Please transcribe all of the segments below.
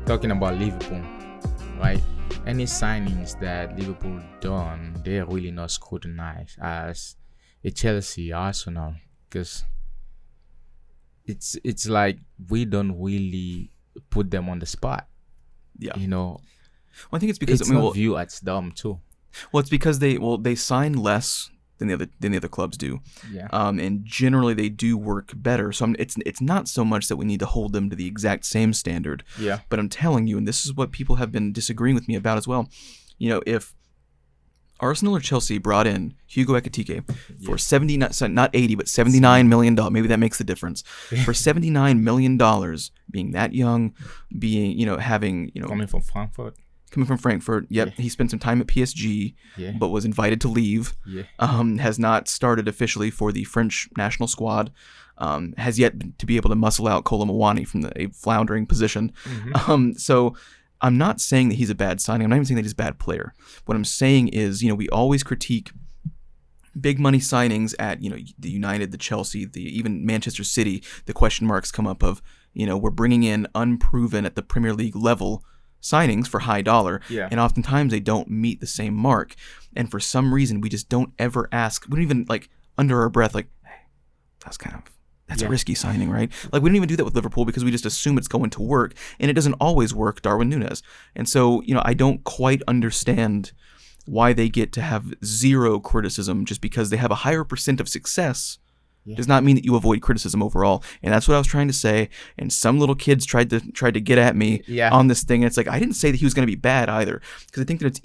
talking about Liverpool, right? Any signings that Liverpool done, they're really not scrutinized as a Chelsea, Arsenal, because it's like we don't really put them on the spot. Yeah. Well, I think it's because it's not viewed as dumb too. Well, it's because they sign less than the other clubs do. Yeah. And generally they do work better. So it's not so much that we need to hold them to the exact same standard. Yeah. But I'm telling you, and this is what people have been disagreeing with me about as well. If Arsenal or Chelsea brought in Hugo Ekitike for not 80 but $79 million, maybe that makes the difference. For $79 million, being that young, being having coming from Frankfurt. Coming from Frankfurt, yep. Yeah. He spent some time at PSG, but was invited to leave. Yeah. Has not started officially for the French national squad. Has yet to be able to muscle out Kolo Muani from a floundering position. Mm-hmm. So I'm not saying that he's a bad signing. I'm not even saying that he's a bad player. What I'm saying is, we always critique big money signings at, the United, the Chelsea, even Manchester City. The question marks come up of, we're bringing in unproven at the Premier League level signings for high dollar, and oftentimes they don't meet the same mark, and for some reason we just don't ever ask. We don't even under our breath hey, that's a risky signing, right? We don't even do that with Liverpool because we just assume it's going to work, and it doesn't always work. Darwin Núñez. And so I don't quite understand why they get to have zero criticism just because they have a higher percent of success. Does not mean that you avoid criticism overall, and that's what I was trying to say. And some little kids tried to get at me on this thing. And it's I didn't say that he was going to be bad either, because I think that it's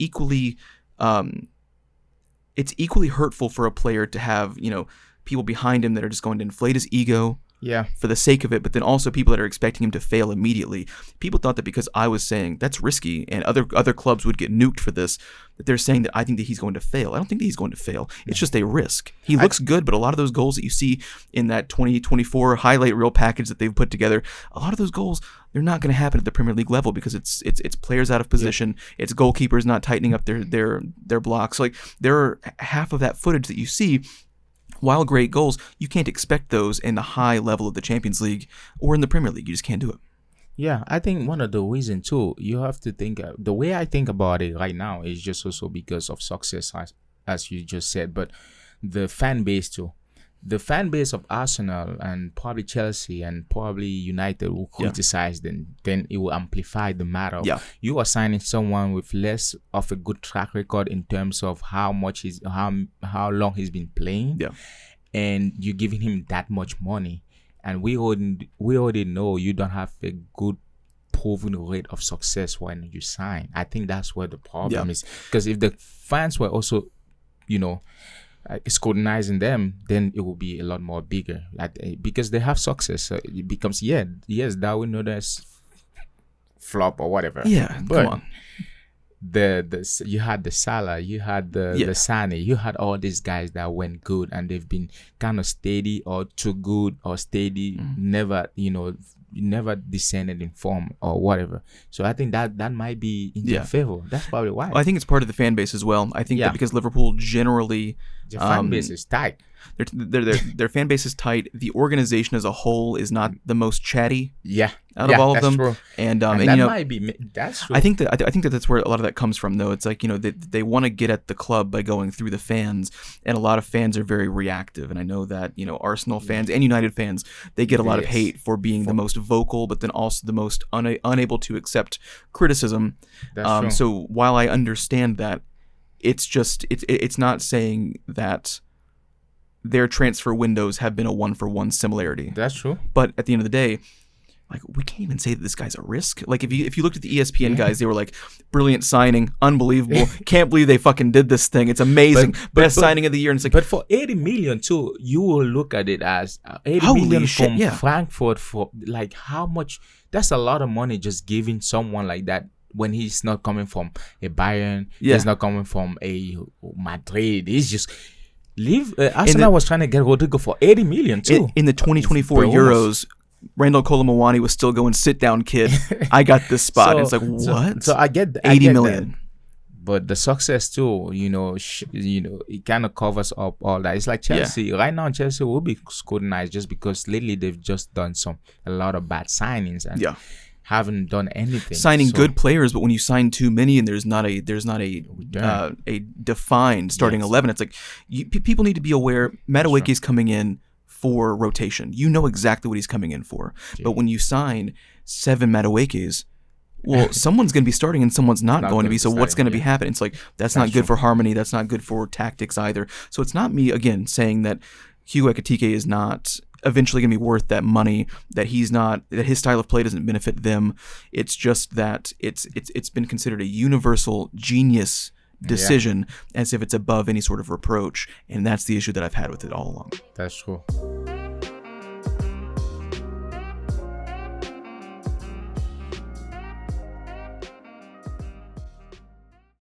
equally hurtful for a player to have people behind him that are just going to inflate his ego. For the sake of it, but then also people that are expecting him to fail immediately. People thought that because I was saying that's risky and other clubs would get nuked for this, that they're saying that I think that he's going to fail. I don't think that he's going to fail. It's just a risk. He looks good, but a lot of those goals that you see in that 2024 highlight reel package that they've put together, a lot of those goals, they're not going to happen at the Premier League level because it's players out of position. It's goalkeepers not tightening up their blocks. There are half of that footage that you see. While great goals, you can't expect those in the high level of the Champions League or in the Premier League. You just can't do it. Yeah, I think one of the reasons too, you have to think, the way I think about it right now is just also because of success, as you just said, but the fan base too. The fan base of Arsenal and probably Chelsea and probably United will criticize them. Then it will amplify the matter. You are signing someone with less of a good track record in terms of how long he's been playing, and you're giving him that much money. And we already know you don't have a good proven rate of success when you sign. I think that's where the problem is. Because if the fans were also, scrutinizing them, then it will be a lot more bigger. Because they have success, so it becomes Darwin Núñez flop or whatever. But come on. You had the Salah, you had the Sane, you had all these guys that went good and they've been kind of steady or too good or steady, never descended in form or whatever. So I think that might be in their favor. That's probably why. Well, I think it's part of the fan base as well. I think that because Liverpool generally the fan base is tight. Their fan base is tight. The organization as a whole is not the most chatty. Out of all of them, true. And that might be that's true. I think that's where a lot of that comes from, though. It's they want to get at the club by going through the fans, and a lot of fans are very reactive. And I know that Arsenal fans and United fans, they get a lot of hate for being the most vocal, but then also the most unable to accept criticism. That's true. So while I understand that, it's not saying that their transfer windows have been a 1-for-1 similarity. That's true. But at the end of the day, we can't even say that this guy's a risk. If you looked at the ESPN guys, they were brilliant signing, unbelievable. Can't believe they fucking did this thing. It's amazing. Best signing of the year. And it's but for 80 million too, you will look at it as 80 million from Frankfurt for how much. That's a lot of money just giving someone like that when he's not coming from a Bayern. He's not coming from a Madrid. He's just. Arsenal was trying to get Rodrigo for 80 million too. In the 2024 Euros, Randall Kolo Muani was still going, sit down, kid. I got this spot. It's what? So I get 80 million. That. But the success too, it kind of covers up all that. It's like Chelsea. Right now, Chelsea will be scrutinized just because lately they've just done a lot of bad signings. And haven't done anything. Signing good players, but when you sign too many and there's not a defined starting 11, it's like people need to be aware. Madueke is coming in for rotation. You know exactly what he's coming in for. But when you sign 7 Maduekes, well, someone's going to be starting and someone's not going to be. So what's going to be happening? It's like that's not good for harmony. That's not good for tactics either. So it's not me again saying that Hugo Ekitike is not eventually going to be worth that money, that his style of play doesn't benefit them. It's just that it's been considered a universal genius decision as if it's above any sort of reproach, and that's the issue that I've had with it all along. That's true.